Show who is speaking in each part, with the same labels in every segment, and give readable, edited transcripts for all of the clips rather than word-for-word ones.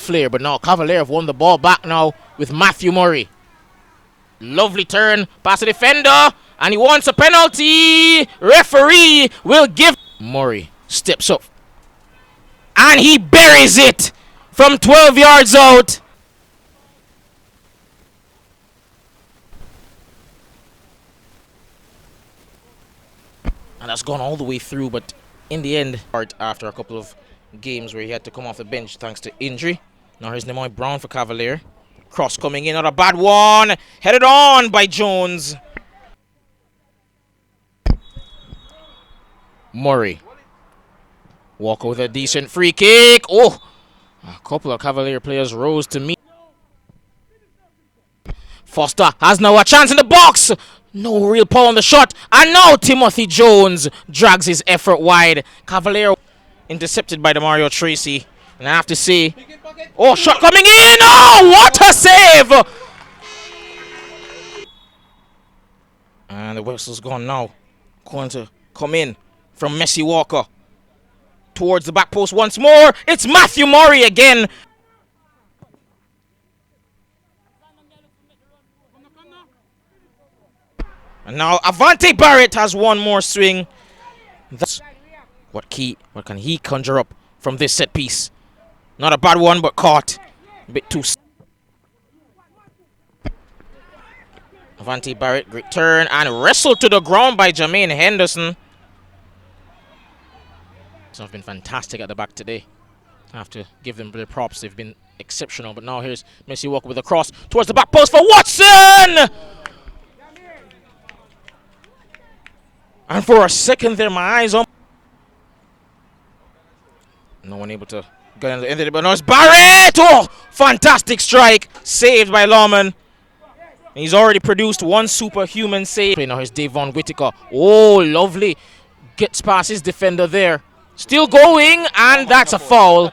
Speaker 1: flair, but now Cavalier have won the ball back now with Matthew Murray. Lovely turn past the defender, and he wants a penalty. Referee will give. Murray steps up, and he buries it from 12 yards out. And that's gone all the way through, but in the end, after a couple of games where he had to come off the bench thanks to injury. Now here's Nemoy Brown for Cavalier. Cross coming in, not a bad one. Headed on by Jones. Murray. Walker with a decent free kick. Oh, a couple of Cavalier players rose to meet. Foster has now a chance in the box. No real power on the shot. And now Timothy Jones drags his effort wide. Cavalier intercepted by the Mario Tracy. And I have to say, oh, shot coming in. Oh, what a save. And the whistle's gone now. Going to come in from Messi Walker. Towards the back post once more. It's Matthew Murray again. And now Avante Barrett has one more swing. That's what can he conjure up from this set piece? Not a bad one, but caught a bit too. Avante Barrett, great turn and wrestled to the ground by Jermaine Henderson. So have been fantastic at the back today. I have to give them their props. They've been exceptional. But now here's Messi Walker with a cross towards the back post for Watson. And for a second there, my eyes on. No one able to get in the end of it, but now it's Barrett! Oh, fantastic strike. Saved by Lawman. He's already produced one superhuman save. Now here's Davon Whitaker. Oh, lovely. Gets past his defender there. Still going, and that's a foul.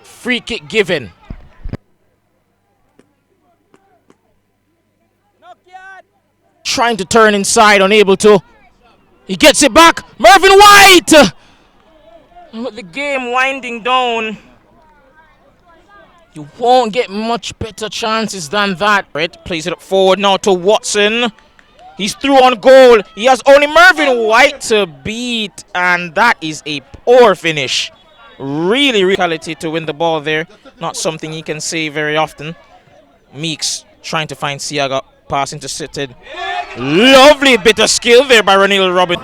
Speaker 1: Free kick given. Trying to turn inside, unable to. He gets it back. Mervyn White! With the game winding down, you won't get much better chances than that. Red plays it up forward now to Watson. He's through on goal. He has only Mervyn White to beat, and that is a poor finish. Really quality to win the ball there. Not something he can say very often. Meeks trying to find Siaga. Pass intercepted. Lovely bit of skill there by Ranil Robin.